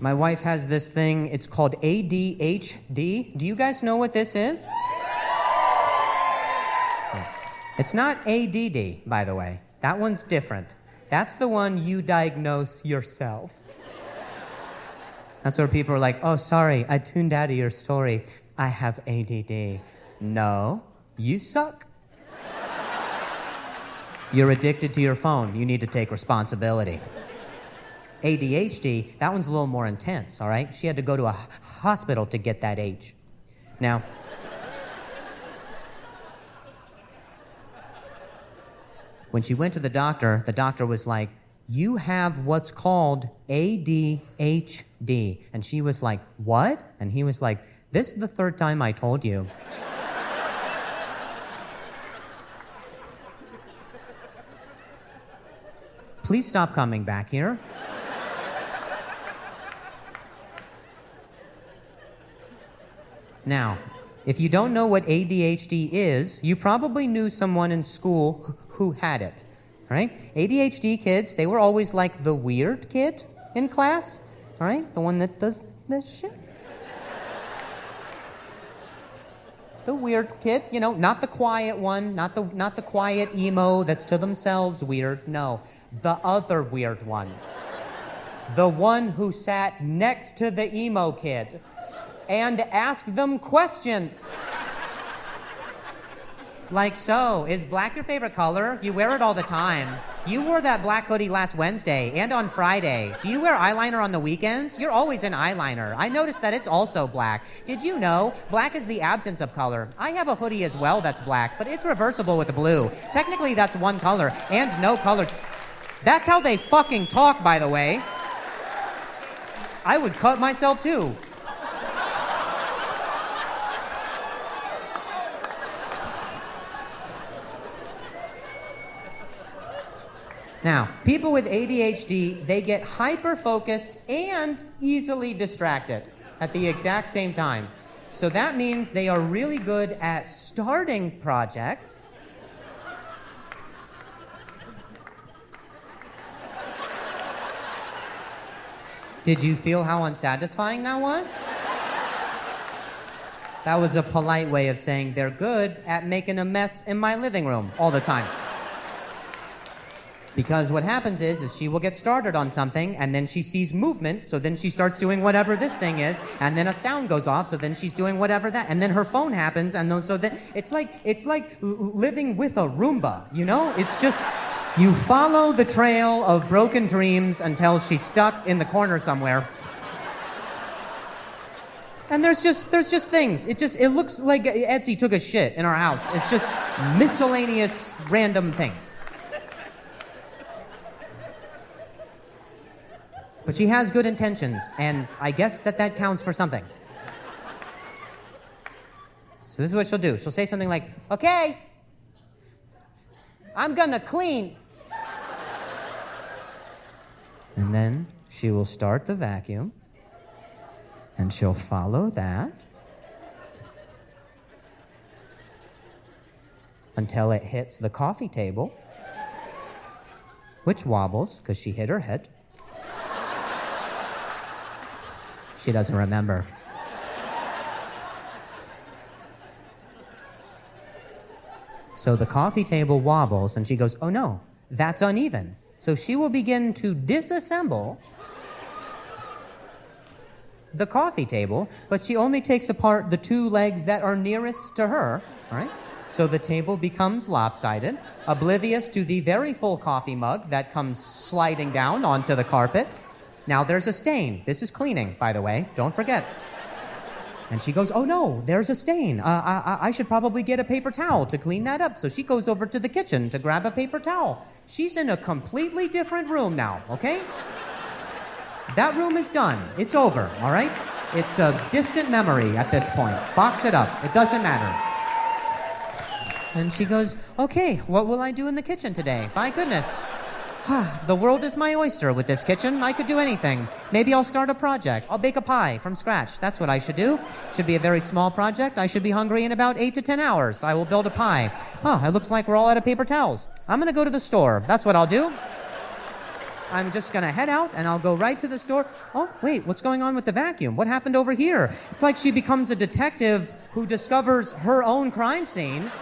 My wife has this thing, it's called ADHD. Do you guys know what this is? It's not ADD, by the way. That one's different. That's the one you diagnose yourself. That's where people are like, oh, sorry, I tuned out of your story. I have ADD. No, you suck. You're addicted to your phone. You need to take responsibility. ADHD, that one's a little more intense, all right? She had to go to a hospital to get that H. Now, when she went to the doctor was like, you have what's called ADHD. And she was like, what? And he was like, this is the third time I told you. Please stop coming back here. Now, if you don't know what ADHD is, you probably knew someone in school who had it, all right? ADHD kids, they were always like the weird kid in class, all right? The one that does this shit. The weird kid, you know, not the quiet one, not the quiet emo that's to themselves weird, no. The other weird one. The one who sat next to the emo kid and asked them questions. Like, so, is black your favorite color? You wear it all the time. You wore that black hoodie last Wednesday and on Friday. Do you wear eyeliner on the weekends? You're always in eyeliner. I noticed that it's also black. Did you know black is the absence of color? I have a hoodie as well that's black, but it's reversible with blue. Technically, that's one color and no colors. That's how they fucking talk, by the way. I would cut myself too. Now, people with ADHD, they get hyper-focused and easily distracted at the exact same time. So that means they are really good at starting projects. Did you feel how unsatisfying that was? That was a polite way of saying they're good at making a mess in my living room all the time. Because what happens is she will get started on something, and then she sees movement, so then she starts doing whatever this thing is, and then a sound goes off, so then she's doing whatever that, and then her phone happens, and then, so then it's like living with a Roomba, you know? It's just, you follow the trail of broken dreams until she's stuck in the corner somewhere. And there's just things. It looks like Etsy took a shit in our house. It's just miscellaneous random things. But she has good intentions, and I guess that counts for something. So this is what she'll do. She'll say something like, okay, I'm gonna clean. And then she will start the vacuum, and she'll follow that until it hits the coffee table, which wobbles because she hit her head. She doesn't remember. So the coffee table wobbles, and she goes, oh no, that's uneven. So she will begin to disassemble the coffee table, but she only takes apart the two legs that are nearest to her, all right? So the table becomes lopsided, oblivious to the very full coffee mug that comes sliding down onto the carpet. Now there's a stain. This is cleaning, by the way. Don't forget. And she goes, oh no, there's a stain. I should probably get a paper towel to clean that up. So she goes over to the kitchen to grab a paper towel. She's in a completely different room now, okay? That room is done. It's over, all right? It's a distant memory at this point. Box it up. It doesn't matter. And she goes, okay, what will I do in the kitchen today? My goodness. The world is my oyster with this kitchen. I could do anything. Maybe I'll start a project. I'll bake a pie from scratch. That's what I should do. Should be a very small project. I should be hungry in about 8 to 10 hours. I will build a pie. It looks like we're all out of paper towels. I'm going to go to the store. That's what I'll do. I'm just going to head out, and I'll go right to the store. Oh, wait, what's going on with the vacuum? What happened over here? It's like she becomes a detective who discovers her own crime scene.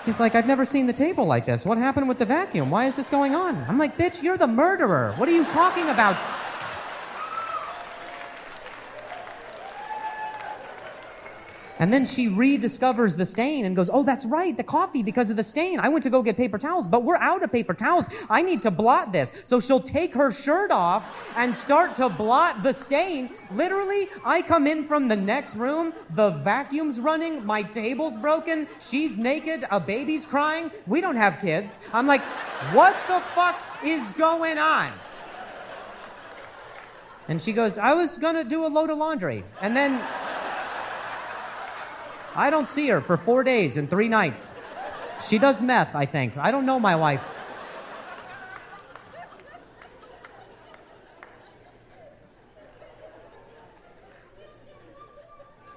She's like, I've never seen the table like this. What happened with the vacuum? Why is this going on? I'm like, bitch, you're the murderer. What are you talking about? And then she rediscovers the stain and goes, oh, that's right, the coffee because of the stain. I went to go get paper towels, but we're out of paper towels. I need to blot this. So she'll take her shirt off and start to blot the stain. Literally, I come in from the next room, the vacuum's running, my table's broken, she's naked, a baby's crying. We don't have kids. I'm like, what the fuck is going on? And she goes, I was gonna do a load of laundry. And then I don't see her for 4 days and 3 nights. She does meth, I think. I don't know my wife.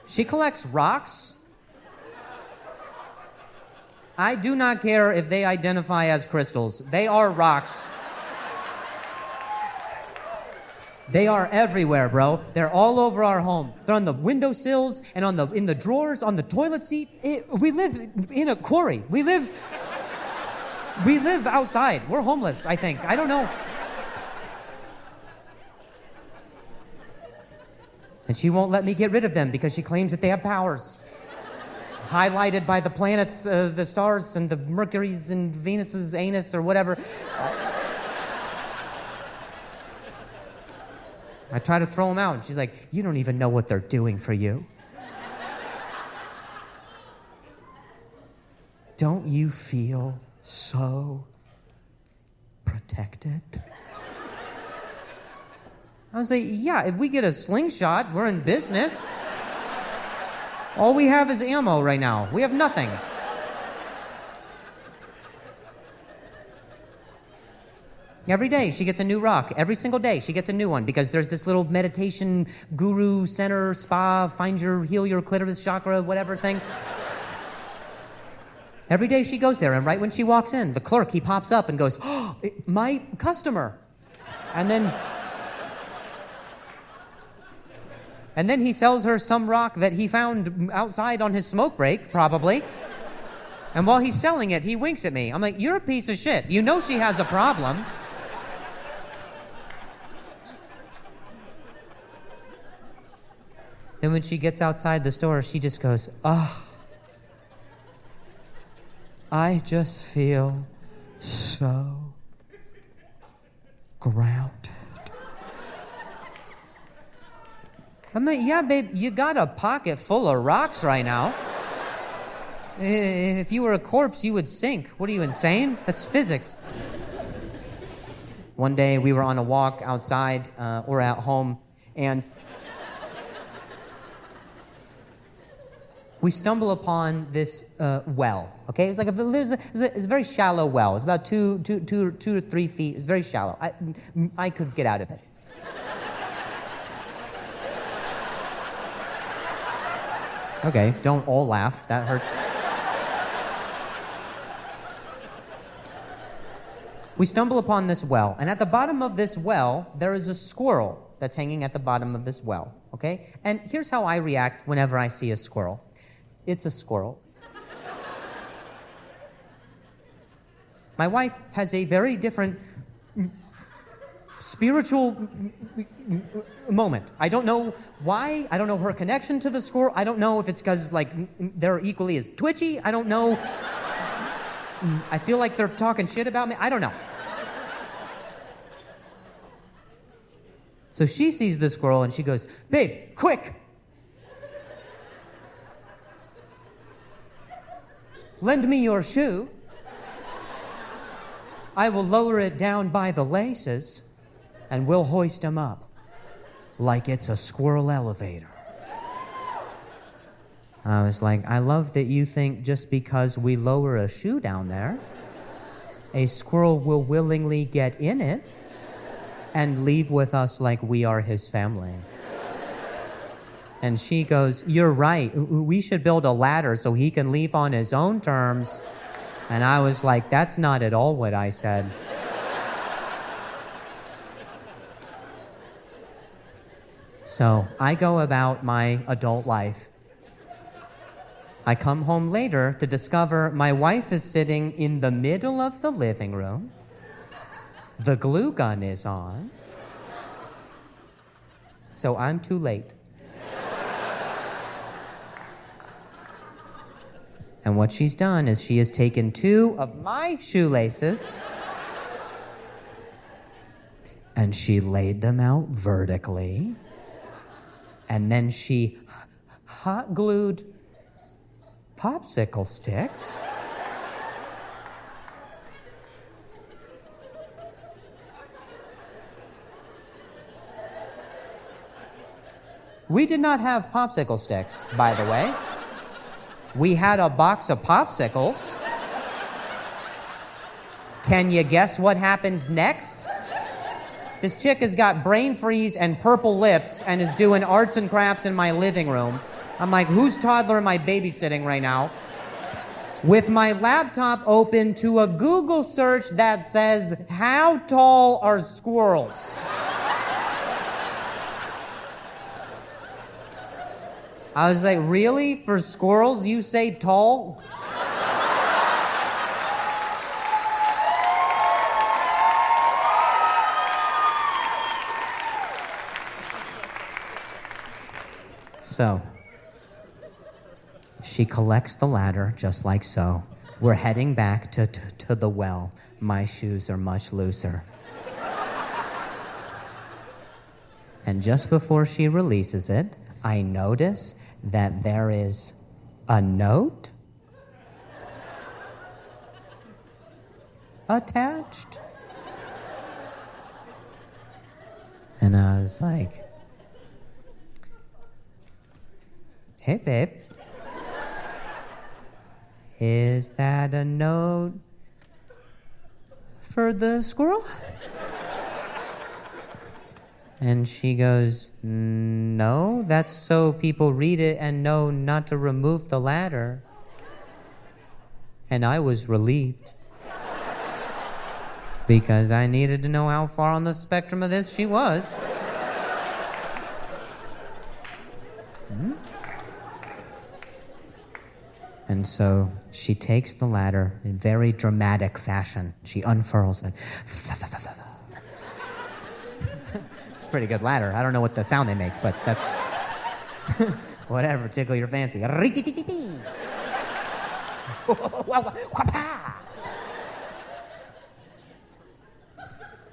She collects rocks. I do not care if they identify as crystals. They are rocks. They are everywhere, bro. They're all over our home. They're on the windowsills and in the drawers, on the toilet seat. We live in a quarry. We live outside. We're homeless, I think. I don't know. And she won't let me get rid of them because she claims that they have powers. Highlighted by the planets, the stars, and the Mercury's and Venus's anus or whatever. I try to throw them out, and she's like, you don't even know what they're doing for you. Don't you feel so protected? I was like, yeah, if we get a slingshot, we're in business. All we have is ammo right now. We have nothing. Every day she gets a new rock. Every single day she gets a new one because there's this little meditation guru center spa, heal your clitoris chakra, whatever thing. Every day she goes there, and right when she walks in, the clerk, he pops up and goes, oh, my customer. And then he sells her some rock that he found outside on his smoke break, probably. And while he's selling it, he winks at me. I'm like, you're a piece of shit. You know she has a problem. Then when she gets outside the store, she just goes, oh, I just feel so grounded. I'm like, yeah, babe, you got a pocket full of rocks right now. If you were a corpse, you would sink. What are you, insane? That's physics. One day, we were on a walk outside or at home, and we stumble upon this well, okay? It's like it's a very shallow well. It's about 2 to 3 feet. It's very shallow. I could get out of it. Okay, don't all laugh. That hurts. We stumble upon this well, and at the bottom of this well, there is a squirrel that's hanging at the bottom of this well, okay? And here's how I react whenever I see a squirrel. It's a squirrel. My wife has a very different spiritual moment. I don't know why. I don't know her connection to the squirrel. I don't know if it's because, like, they're equally as twitchy. I don't know. I feel like they're talking shit about me. I don't know. So she sees the squirrel and she goes, babe, quick. Lend me your shoe. I will lower it down by the laces and we'll hoist him up like it's a squirrel elevator. I was like, I love that you think just because we lower a shoe down there, a squirrel will willingly get in it and leave with us like we are his family. And she goes, you're right. We should build a ladder so he can leave on his own terms. And I was like, that's not at all what I said. So I go about my adult life. I come home later to discover my wife is sitting in the middle of the living room. The glue gun is on. So I'm too late. And what she's done is she has taken 2 of my shoelaces and she laid them out vertically. And then she hot glued popsicle sticks. We did not have popsicle sticks, by the way. We had a box of popsicles. Can you guess what happened next? This chick has got brain freeze and purple lips and is doing arts and crafts in my living room. I'm like, whose toddler am I babysitting right now? With my laptop open to a Google search that says, how tall are squirrels? I was like, really? For squirrels, you say tall? So, she collects the ladder just like so. We're heading back to the well. My shoes are much looser. And just before she releases it, I notice that there is a note attached. And I was like, hey, babe, is that a note for the squirrel? And she goes, no, that's so people read it and know not to remove the ladder. And I was relieved. Because I needed to know how far on the spectrum of this she was. And so she takes the ladder in very dramatic fashion. She unfurls it. It's a pretty good ladder. I don't know what the sound they make, but that's whatever, tickle your fancy.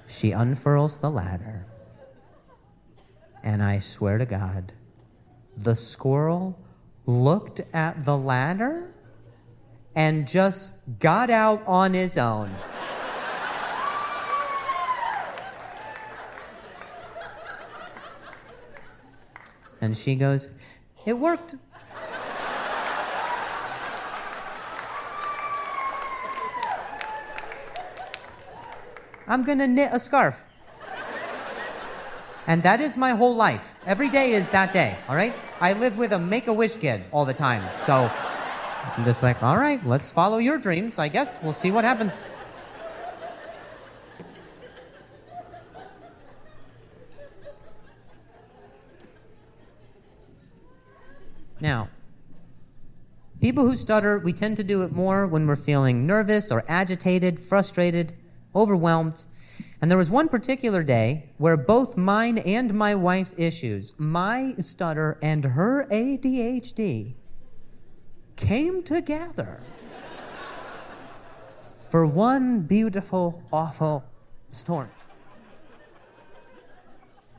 She unfurls the ladder. And I swear to God, the squirrel looked at the ladder and just got out on his own. And she goes, it worked. I'm gonna knit a scarf. And that is my whole life. Every day is that day, all right? I live with a Make-A-Wish kid all the time. So I'm just like, all right, let's follow your dreams, I guess. We'll see what happens. Now, people who stutter, we tend to do it more when we're feeling nervous or agitated, frustrated, overwhelmed. And there was one particular day where both mine and my wife's issues, my stutter and her ADHD, came together for one beautiful, awful storm.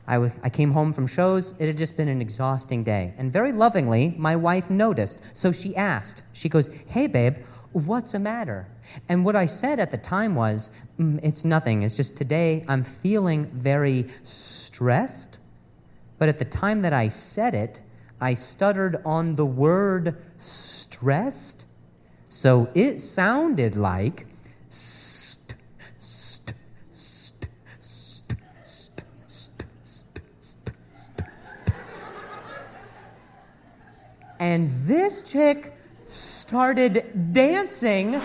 I came home from shows. It had just been an exhausting day. And very lovingly, my wife noticed. So she asked. She goes, hey, babe, what's the matter? And what I said at the time was, it's nothing. It's just today I'm feeling very stressed. But at the time that I said it, I stuttered on the word stressed. So it sounded like and this chick started dancing.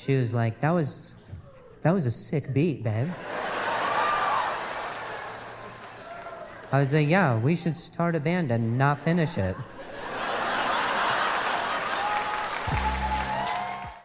She was like, that was a sick beat, babe. I was like, yeah, we should start a band and not finish it.